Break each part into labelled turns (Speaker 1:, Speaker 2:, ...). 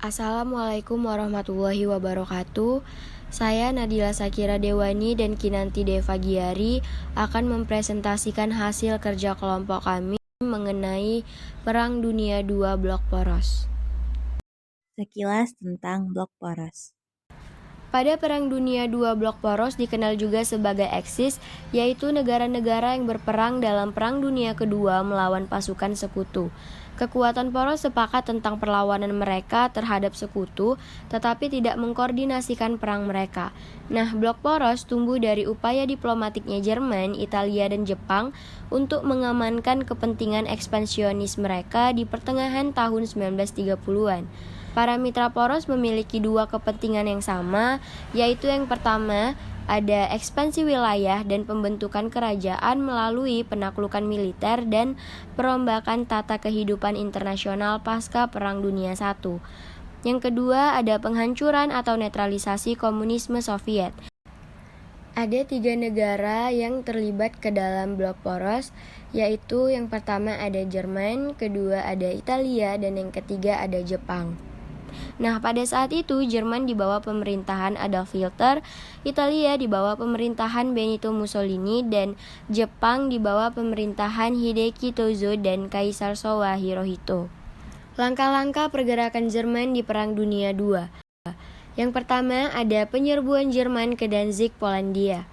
Speaker 1: Assalamualaikum warahmatullahi wabarakatuh. Saya Nadila Sakira Dewani dan Kinanti Deva Giari akan mempresentasikan hasil kerja kelompok kami mengenai Perang Dunia II Blok Poros.
Speaker 2: Sekilas tentang blok poros.
Speaker 1: Pada Perang Dunia II Blok Poros dikenal juga sebagai Eksis, yaitu negara-negara yang berperang dalam Perang Dunia Kedua melawan pasukan sekutu. Kekuatan poros sepakat tentang perlawanan mereka terhadap sekutu, tetapi tidak mengkoordinasikan perang mereka. Nah, blok poros tumbuh dari upaya diplomatiknya Jerman, Italia, dan Jepang untuk mengamankan kepentingan ekspansionis mereka di pertengahan tahun 1930-an. Para mitra poros memiliki dua kepentingan yang sama, yaitu yang pertama, ada ekspansi wilayah dan pembentukan kerajaan melalui penaklukan militer dan perombakan tata kehidupan internasional pasca Perang Dunia I. Yang kedua, ada penghancuran atau netralisasi komunisme Soviet. Ada 3 negara yang terlibat ke dalam blok poros, yaitu yang pertama ada Jerman, kedua ada Italia, dan yang ketiga ada Jepang. Nah, pada saat itu Jerman di bawah pemerintahan Adolf Hitler, Italia di bawah pemerintahan Benito Mussolini, dan Jepang di bawah pemerintahan Hideki Tozo dan Kaisar Showa Hirohito. Langkah-langkah pergerakan Jerman di Perang Dunia II. Yang pertama ada penyerbuan Jerman ke Danzig, Polandia.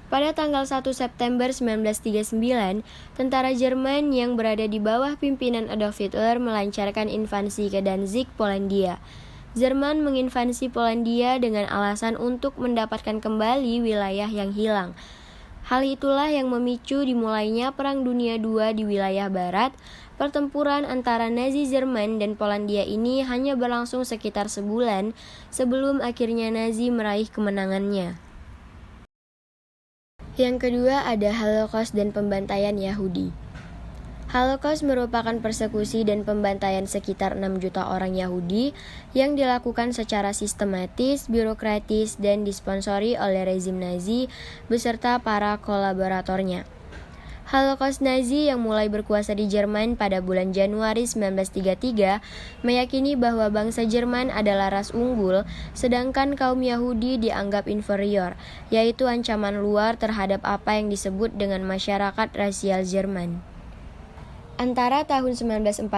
Speaker 1: Pada tanggal 1 September 1939, tentara Jerman yang berada di bawah pimpinan Adolf Hitler melancarkan invasi ke Danzig, Polandia. Jerman menginvasi Polandia dengan alasan untuk mendapatkan kembali wilayah yang hilang. Hal itulah yang memicu dimulainya Perang Dunia II di wilayah barat. Pertempuran antara Nazi Jerman dan Polandia ini hanya berlangsung sekitar sebulan sebelum akhirnya Nazi meraih kemenangannya. Yang kedua ada Holocaust dan pembantaian Yahudi. Holocaust merupakan persekusi dan pembantaian sekitar 6 juta orang Yahudi yang dilakukan secara sistematis, birokratis, dan disponsori oleh rezim Nazi beserta para kolaboratornya. Holocaust Nazi yang mulai berkuasa di Jerman pada bulan Januari 1933 meyakini bahwa bangsa Jerman adalah ras unggul, sedangkan kaum Yahudi dianggap inferior, yaitu ancaman luar terhadap apa yang disebut dengan masyarakat rasial Jerman. Antara tahun 1941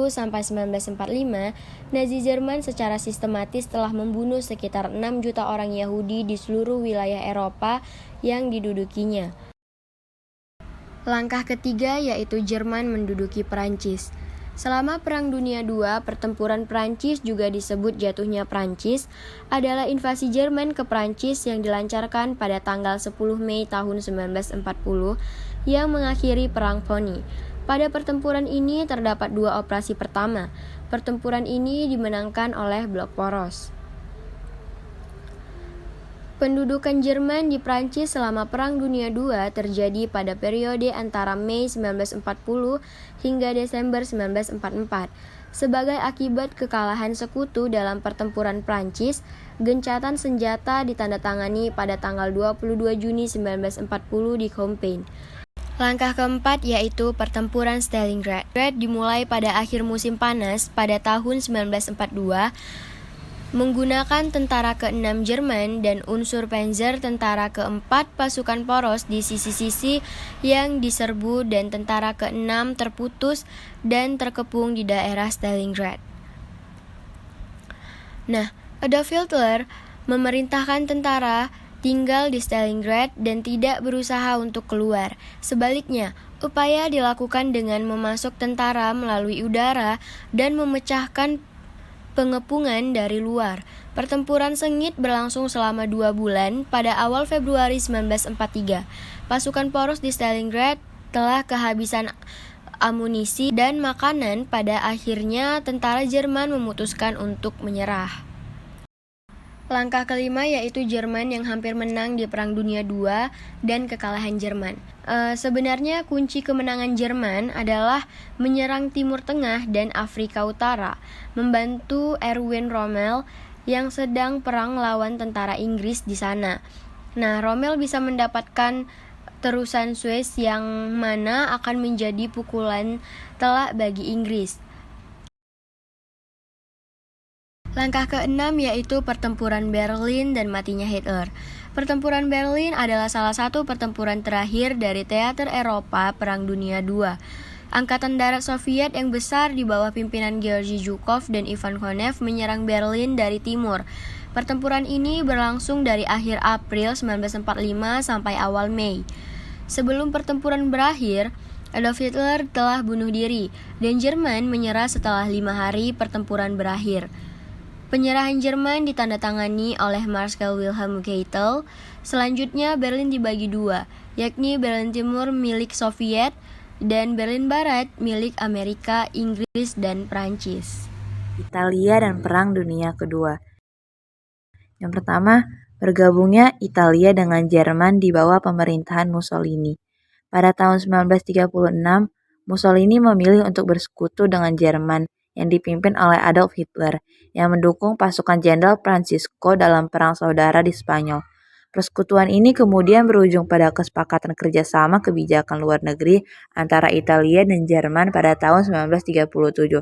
Speaker 1: sampai 1945, Nazi Jerman secara sistematis telah membunuh sekitar 6 juta orang Yahudi di seluruh wilayah Eropa yang didudukinya. Langkah ketiga yaitu Jerman menduduki Perancis. Selama Perang Dunia II, pertempuran Perancis juga disebut jatuhnya Perancis, adalah invasi Jerman ke Perancis yang dilancarkan pada tanggal 10 Mei tahun 1940 yang mengakhiri Perang Ponni. Pada pertempuran ini terdapat 2 operasi pertama. Pertempuran ini dimenangkan oleh blok poros. Pendudukan Jerman di Prancis selama Perang Dunia II terjadi pada periode antara Mei 1940 hingga Desember 1944. Sebagai akibat kekalahan sekutu dalam pertempuran Prancis, gencatan senjata ditandatangani pada tanggal 22 Juni 1940 di Compiègne. Langkah keempat yaitu pertempuran Stalingrad. Dimulai pada akhir musim panas pada tahun 1942 menggunakan tentara ke-6 Jerman dan unsur Panzer tentara ke-4 pasukan poros di sisi-sisi yang diserbu dan tentara ke-6 terputus dan terkepung di daerah Stalingrad. Nah, Adolf Hitler memerintahkan tentara tinggal di Stalingrad dan tidak berusaha untuk keluar. Sebaliknya, upaya dilakukan dengan memasok tentara melalui udara dan memecahkan pengepungan dari luar. Pertempuran sengit berlangsung selama 2 bulan. Pada awal Februari 1943, pasukan poros di Stalingrad telah kehabisan amunisi dan makanan. Pada akhirnya tentara Jerman memutuskan untuk menyerah. Langkah kelima yaitu Jerman yang hampir menang di Perang Dunia II dan kekalahan Jerman. Sebenarnya kunci kemenangan Jerman adalah menyerang Timur Tengah dan Afrika Utara, membantu Erwin Rommel yang sedang perang lawan tentara Inggris di sana. Nah, Rommel bisa mendapatkan terusan Suez yang mana akan menjadi pukulan telak bagi Inggris. Langkah keenam yaitu pertempuran Berlin dan matinya Hitler. Pertempuran Berlin adalah salah satu pertempuran terakhir dari teater Eropa Perang Dunia II. Angkatan darat Soviet yang besar di bawah pimpinan Georgy Zhukov dan Ivan Konev menyerang Berlin dari timur. Pertempuran ini berlangsung dari akhir April 1945 sampai awal Mei. Sebelum pertempuran berakhir, Adolf Hitler telah bunuh diri dan Jerman menyerah setelah 5 hari pertempuran berakhir. Penyerahan Jerman ditandatangani oleh Marskal Wilhelm Keitel. Selanjutnya Berlin dibagi dua, yakni Berlin Timur milik Soviet dan Berlin Barat milik Amerika, Inggris, dan Prancis.
Speaker 2: Italia dan Perang Dunia Kedua. Yang pertama, bergabungnya Italia dengan Jerman di bawah pemerintahan Mussolini. Pada tahun 1936, Mussolini memilih untuk bersekutu dengan Jerman yang dipimpin oleh Adolf Hitler, yang mendukung pasukan Jenderal Francisco dalam Perang Saudara di Spanyol. Persekutuan ini kemudian berujung pada kesepakatan kerjasama kebijakan luar negeri antara Italia dan Jerman pada tahun 1937.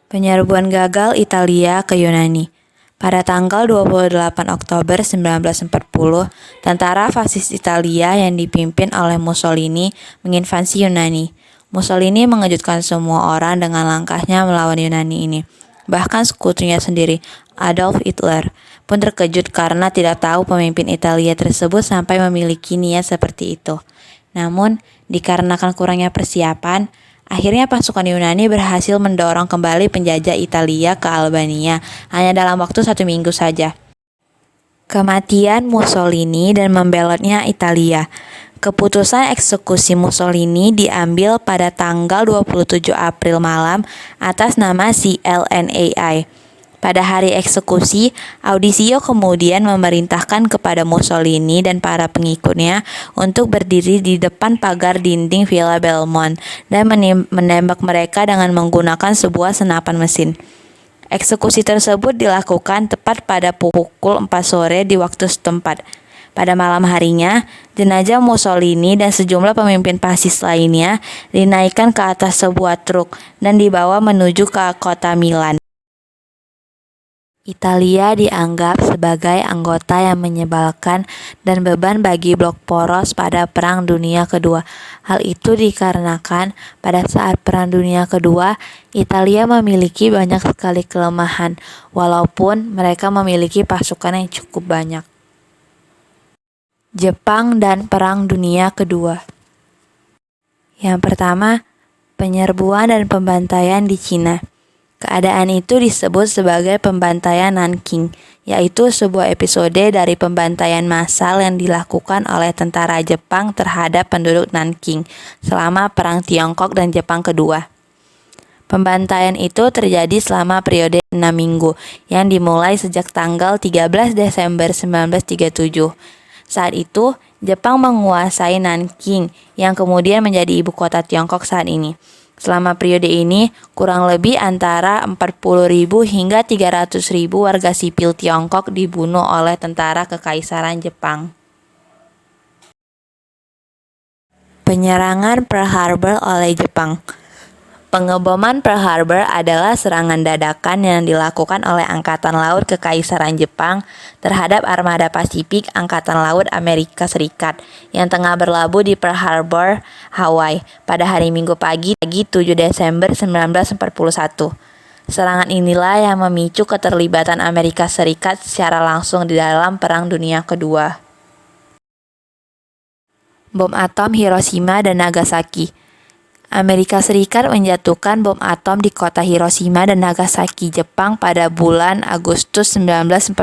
Speaker 2: Penyerbuan gagal Italia ke Yunani. Pada tanggal 28 Oktober 1940, tentara fasis Italia yang dipimpin oleh Mussolini menginvasi Yunani. Mussolini mengejutkan semua orang dengan langkahnya melawan Yunani ini. Bahkan sekutunya sendiri, Adolf Hitler, pun terkejut karena tidak tahu pemimpin Italia tersebut sampai memiliki niat seperti itu. Namun, dikarenakan kurangnya persiapan, akhirnya pasukan Yunani berhasil mendorong kembali penjajah Italia ke Albania hanya dalam waktu 1 minggu saja. Kematian Mussolini dan membelotnya Italia. Keputusan eksekusi Mussolini diambil pada tanggal 27 April malam atas nama CLNAI. Pada hari eksekusi, Audisio kemudian memerintahkan kepada Mussolini dan para pengikutnya untuk berdiri di depan pagar dinding Villa Belmont dan menembak mereka dengan menggunakan sebuah senapan mesin. Eksekusi tersebut dilakukan tepat pada pukul 4 sore di waktu setempat. Pada malam harinya, jenazah Mussolini dan sejumlah pemimpin fasis lainnya dinaikkan ke atas sebuah truk dan dibawa menuju ke kota Milan. Italia dianggap sebagai anggota yang menyebalkan dan beban bagi blok poros pada Perang Dunia Kedua. Hal itu dikarenakan pada saat Perang Dunia Kedua, Italia memiliki banyak sekali kelemahan, walaupun mereka memiliki pasukan yang cukup banyak. Jepang dan Perang Dunia Kedua. Yang pertama, penyerbuan dan pembantaian di Cina. Keadaan itu disebut sebagai pembantaian Nanking, yaitu sebuah episode dari pembantaian massal yang dilakukan oleh tentara Jepang terhadap penduduk Nanking selama Perang Tiongkok dan Jepang Kedua. Pembantaian itu terjadi selama periode 6 minggu, yang dimulai sejak tanggal 13 Desember 1937. Saat itu, Jepang menguasai Nanking, yang kemudian menjadi ibu kota Tiongkok saat ini. Selama periode ini, kurang lebih antara 40.000 hingga 300.000 warga sipil Tiongkok dibunuh oleh tentara Kekaisaran Jepang. Penyerangan Pearl Harbor oleh Jepang. Pengeboman Pearl Harbor adalah serangan dadakan yang dilakukan oleh Angkatan Laut Kekaisaran Jepang terhadap armada Pasifik Angkatan Laut Amerika Serikat yang tengah berlabuh di Pearl Harbor, Hawaii pada hari Minggu pagi 7 Desember 1941. Serangan inilah yang memicu keterlibatan Amerika Serikat secara langsung di dalam Perang Dunia Kedua. Bom atom Hiroshima dan Nagasaki. Amerika Serikat menjatuhkan bom atom di kota Hiroshima dan Nagasaki, Jepang pada bulan Agustus 1945.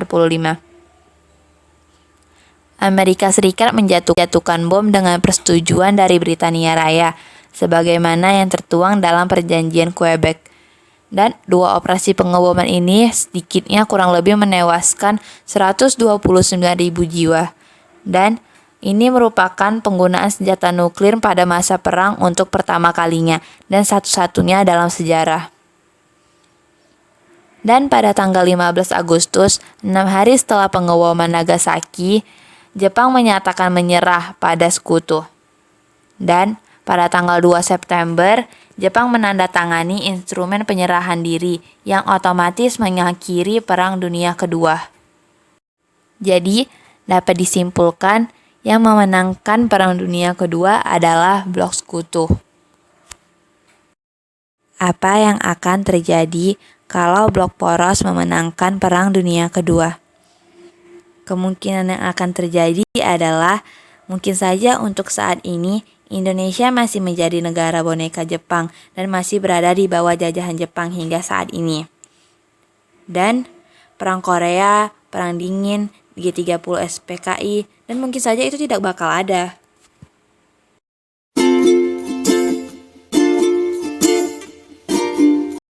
Speaker 2: Amerika Serikat menjatuhkan bom dengan persetujuan dari Britania Raya, sebagaimana yang tertuang dalam perjanjian Quebec. Dan dua operasi pengeboman ini sedikitnya kurang lebih menewaskan 129.000 jiwa. Dan ini merupakan penggunaan senjata nuklir pada masa perang untuk pertama kalinya dan satu-satunya dalam sejarah. Dan pada tanggal 15 Agustus, 6 hari setelah pengeboman Nagasaki, Jepang menyatakan menyerah pada sekutu. Dan Pada tanggal 2 September, Jepang menandatangani instrumen penyerahan diri yang otomatis mengakhiri Perang Dunia Kedua. Jadi, dapat disimpulkan yang memenangkan Perang Dunia Kedua adalah blok sekutu. Apa yang akan terjadi kalau blok poros memenangkan Perang Dunia Kedua? Kemungkinan yang akan terjadi adalah mungkin saja untuk saat ini Indonesia masih menjadi negara boneka Jepang dan masih berada di bawah jajahan Jepang hingga saat ini. Dan Perang Korea, Perang Dingin, G30 SPKI, dan mungkin saja itu tidak bakal ada.